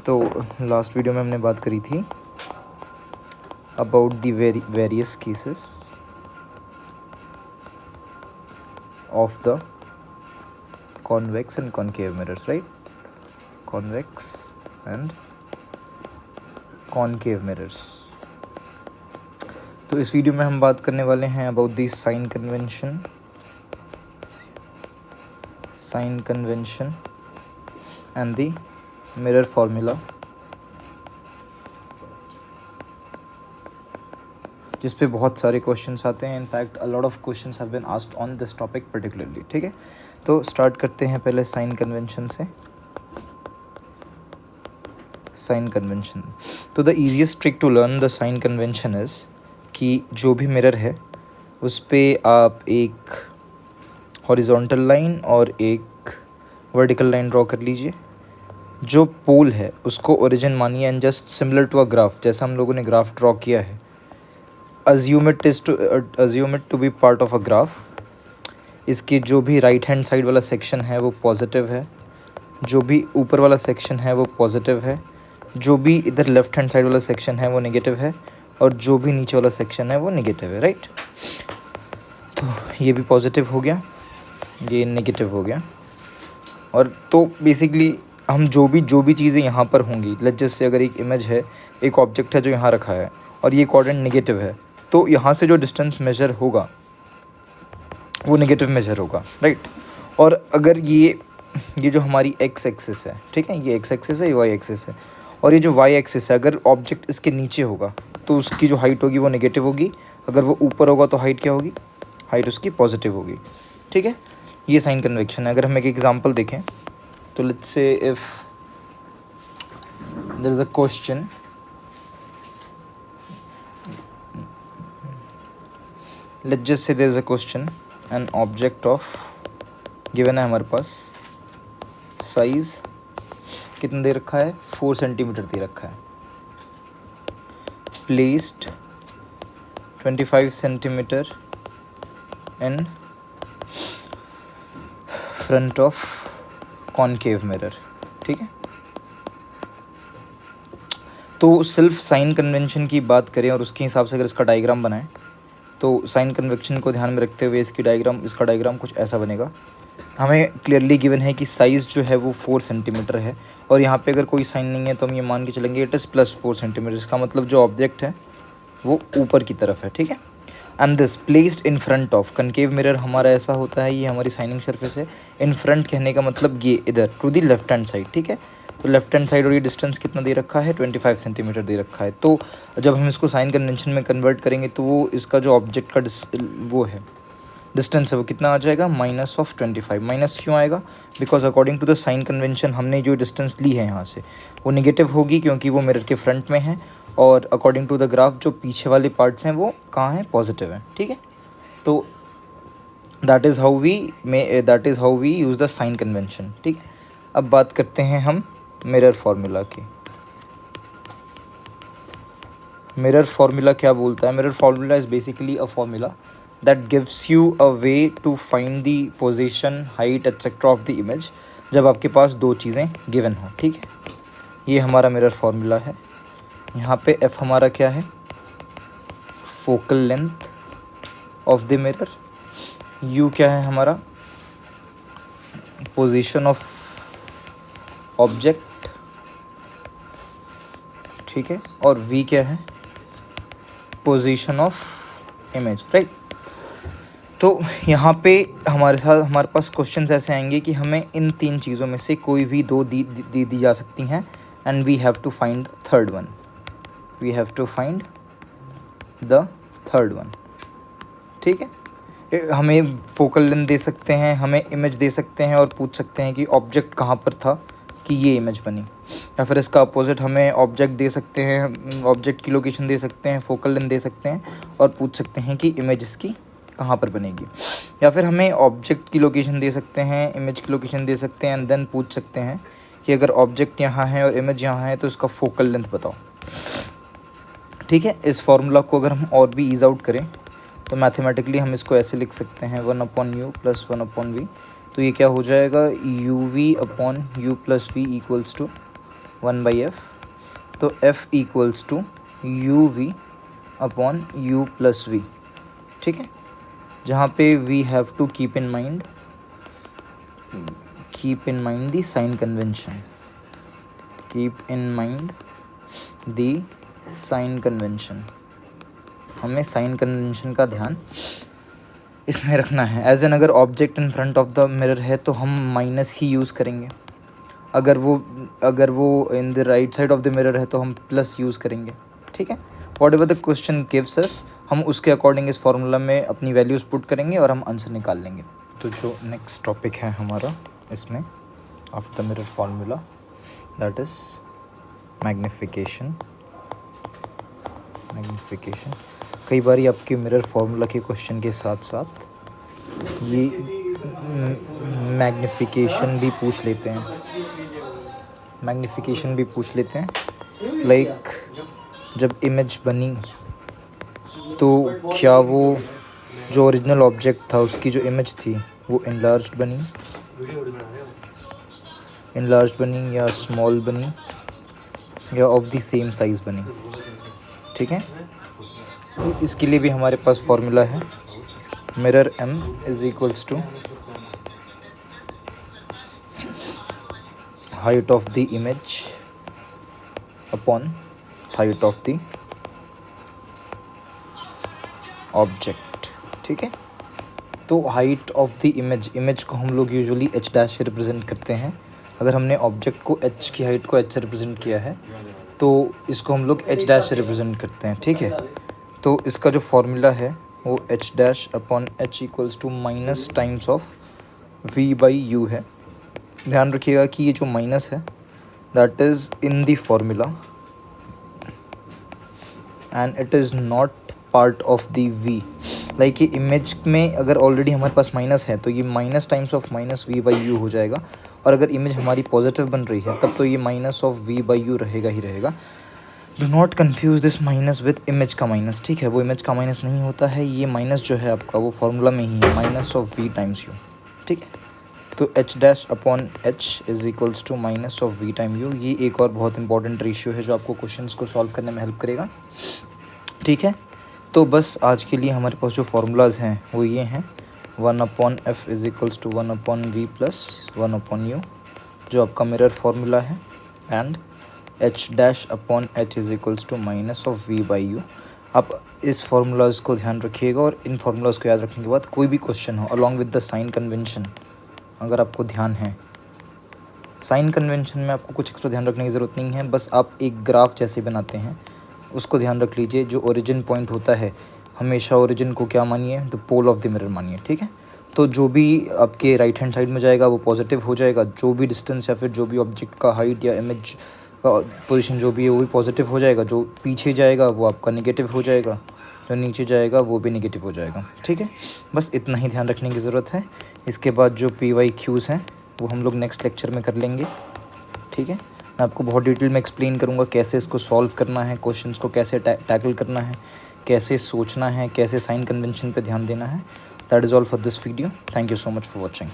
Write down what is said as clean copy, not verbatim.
तो last video में हमने बात करी थी about the various cases of the convex and concave mirrors, right? Convex and concave mirrors. तो इस वीडियो में हम बात करने वाले हैं about the sign convention and the mirror formula, जिस पे बहुत सारे क्वेश्चंस आते हैं। In fact a lot of questions have been asked on this topic particularly, ठीक है? तो स्टार्ट करते हैं पहले साइन कन्वेंशन से। साइन कन्वेंशन, तो the easiest trick to learn the sign convention is कि जो भी मिरर है उस पर आप एक हॉरिजॉन्टल लाइन और एक वर्टिकल लाइन ड्रॉ कर लीजिए। जो पोल है उसको ओरिजिन मानिए and just similar to a graph, जैसा हम लोगों ने ग्राफ ड्रॉ किया है, assume it to be part of a graph। इसके जो भी राइट हैंड साइड वाला सेक्शन है वो पॉजिटिव है, जो भी ऊपर वाला सेक्शन है वो पॉजिटिव है, जो भी इधर लेफ्ट हैंड साइड वाला सेक्शन है वो नेगेटिव है, और जो भी नीचे वाला सेक्शन है वो नेगेटिव है, राइट? तो ये भी पॉजिटिव हो गया, ये नेगेटिव हो गया। और तो बेसिकली हम जो भी चीज़ें यहाँ पर होंगी, लेट्स जस्ट से अगर एक इमेज है, एक ऑब्जेक्ट है जो यहाँ रखा है और ये कोऑर्डिनेट नेगेटिव है, तो यहाँ से जो डिस्टेंस मेजर होगा वो नेगेटिव मेजर होगा, राइट? और अगर ये जो हमारी एक्स एक्सिस है, ठीक है, ये एक्स एक्सिस है, ये वाई एक्सिस है, और ये जो वाई एक्सिस है, अगर ऑब्जेक्ट इसके नीचे होगा तो उसकी जो हाइट होगी वो नेगेटिव होगी, अगर वो ऊपर होगा तो हाइट क्या होगी? हाइट उसकी पॉजिटिव होगी, ठीक है? ये साइन कन्वेक्शन है। अगर हम एक एग्जांपल देखें तो let's say if there is a question, let's just say there is a question, an object of given है हमारे पास, साइज कितना दे रखा है? 4 सेंटीमीटर दे रखा है, placed 25 centimetre in front of concave mirror, ठीक है? तो सिर्फ साइन कन्वेंशन की बात करें और उसके हिसाब से अगर इसका डायग्राम बनाएं तो साइन कन्वेक्शन को ध्यान में रखते हुए इसका डायग्राम कुछ ऐसा बनेगा। हमें क्लियरली गिवन है कि साइज़ जो है वो 4 सेंटीमीटर है, और यहाँ पे अगर कोई साइन नहीं है तो हम ये मान के चलेंगे इट इज़ प्लस 4 सेंटीमीटर। इसका मतलब जो ऑब्जेक्ट है वो ऊपर की तरफ है, ठीक है? And this placed in front of concave mirror हमारा ऐसा होता है, ये हमारी साइनिंग सरफेस है। इन फ्रंट कहने का मतलब ये इधर to the left hand side, ठीक है? तो लेफ्ट हैंड साइड और ये डिस्टेंस कितना दे रखा है? 25 सेंटीमीटर दे रखा है। तो जब हम इसको साइन कन्वेंशन में कन्वर्ट करेंगे तो वो इसका जो ऑब्जेक्ट का वो है डिस्टेंस है वो कितना आ जाएगा? -25। माइनस क्यों आएगा? Because according to the sign convention हमने जो डिस्टेंस ली है यहाँ से वो नेगेटिव होगी, क्योंकि वो मिरर के फ्रंट में है, और अकॉर्डिंग टू द ग्राफ जो पीछे वाले पार्ट्स हैं वो कहाँ हैं? पॉजिटिव हैं, ठीक है? तो that is how we use the sign convention, ठीक है? अब बात करते हैं हम मिरर फार्मूला की। मिरर फार्मूला क्या बोलता है? Mirror formula is basically a formula that gives you a way to find the position, height etc of the image जब आपके पास दो चीज़ें गिवन हो, ठीक है? ये हमारा मिरर फार्मूला है। यहाँ पे f हमारा क्या है? Focal length of the mirror. u क्या है हमारा? पोजीशन ऑफ ऑब्जेक्ट, ठीक है? और v क्या है? Position of image, right? तो यहाँ पे हमारे पास क्वेश्चंस ऐसे आएंगे कि हमें इन तीन चीज़ों में से कोई भी दो दी जा सकती हैं, and we have to find the third one, ठीक है? हमें फोकल लेंथ दे सकते हैं, हमें इमेज दे सकते हैं, और पूछ सकते हैं कि ऑब्जेक्ट कहाँ पर था कि ये इमेज बनी, या फिर इसका अपोजिट हमें ऑब्जेक्ट दे सकते हैं, ऑब्जेक्ट की लोकेशन दे सकते हैं, फोकल लेंथ दे सकते हैं, और पूछ सकते हैं कि इमेज इसकी कहाँ पर बनेगी। या फिर हमें ऑब्जेक्ट की लोकेशन दे सकते हैं, इमेज की लोकेशन दे सकते हैं, एंड देन पूछ सकते हैं कि अगर ऑब्जेक्ट यहाँ है और इमेज यहाँ है तो इसका फोकल लेंथ बताओ, ठीक है? इस फार्मूला को अगर हम और भी ईज आउट करें तो मैथमेटिकली हम इसको ऐसे लिख सकते हैं 1/u + 1/v। तो ये क्या हो जाएगा? uv/u + v = 1/f, तो f equals to u v upon u plus v, ठीक है, जहाँ पे we have to keep in mind the sign convention, keep in mind the sign convention. हमें साइन कन्वेंशन का ध्यान इसमें रखना है। एज एन अगर object in front of the mirror है तो हम माइनस ही यूज़ करेंगे, अगर वो in the right side of the mirror है तो हम प्लस यूज़ करेंगे, ठीक है। What ever the question gives us, हम उसके अकॉर्डिंग इस फार्मूला में अपनी वैल्यूज़ पुट करेंगे और हम आंसर निकाल लेंगे। तो जो नेक्स्ट टॉपिक है हमारा इसमें after the mirror formula, that is magnification. कई बार आपके मिरर फार्मूला के क्वेश्चन के साथ साथ ये मैग्निफिकेशन भी पूछ लेते हैं। लाइक जब इमेज बनी तो क्या वो जो ओरिजिनल ऑब्जेक्ट था उसकी जो इमेज थी वो इनलार्ज्ड बनी या स्मॉल बनी या ऑफ द सेम साइज़ बनी, ठीक है। तो इसके लिए भी हमारे पास फार्मूला है, mirror m is equals to height of the image upon height of the object, ठीक है। तो हाइट ऑफ द इमेज को हम लोग यूजुअली h डैश से रिप्रेजेंट करते हैं। अगर हमने ऑब्जेक्ट को h की हाइट को h से रिप्रेजेंट किया है तो इसको हम लोग h डैश से रिप्रेजेंट करते हैं, ठीक है। तो इसका जो फार्मूला है वो h dash upon h equals to minus times of v by u है। ध्यान रखिएगा कि ये जो माइनस है that is in the formula and it is not part of the v। Like ये इमेज में अगर ऑलरेडी हमारे पास माइनस है तो ये minus times of minus v by u हो जाएगा, और अगर इमेज हमारी पॉजिटिव बन रही है तब तो ये minus of v by you रहेगा ही रहेगा। Do not confuse this minus with image का माइनस, ठीक है। वो इमेज का माइनस नहीं होता है, ये माइनस जो है आपका वो फार्मूला में ही है, minus of v times u, ठीक है। तो h dash upon h is equals to minus of v time u. ये एक और बहुत इंपॉर्टेंट रेशियो है जो आपको क्वेश्चंस को सॉल्व करने में हेल्प करेगा, ठीक है। तो बस आज के लिए हमारे पास जो फार्मूलाज हैं वो ये हैं, 1/f is equals to 1/v plus 1/u जो आपका मिरर फार्मूला है, and h dash upon h is equals to minus of v by u. आप इस फार्मूलाज को ध्यान रखिएगा और इन फार्मूलाज को याद रखने के बाद कोई भी क्वेश्चन हो along with the sign convention, अगर आपको ध्यान है साइन कन्वेंशन में आपको कुछ एक्स्ट्रा ध्यान रखने की ज़रूरत नहीं है। बस आप एक ग्राफ जैसे बनाते हैं उसको ध्यान रख लीजिए। जो ओरिजिन पॉइंट होता है हमेशा ओरिजिन को क्या मानिए, the pole of the mirror मानिए, ठीक है। तो जो भी आपके राइट हैंड साइड में जाएगा वो पॉजिटिव हो जाएगा, जो भी डिस्टेंस या फिर जो भी ऑब्जेक्ट का हाइट या इमेज का पोजीशन जो भी है वो भी पॉजिटिव हो जाएगा, जो पीछे जाएगा वो आपका नेगेटिव हो जाएगा, जो नीचे जाएगा वो भी नेगेटिव हो जाएगा, ठीक है। बस इतना ही ध्यान रखने की ज़रूरत है। इसके बाद जो PYQs हैं वो हम लोग नेक्स्ट लेक्चर में कर लेंगे, ठीक है। मैं आपको बहुत डिटेल में एक्सप्लेन करूँगा कैसे इसको सॉल्व करना है, क्वेश्चंस को कैसे टैकल करना है, कैसे सोचना है, कैसे साइन कन्वेंशन पे ध्यान देना है। That is all for this video. Thank you so much for watching.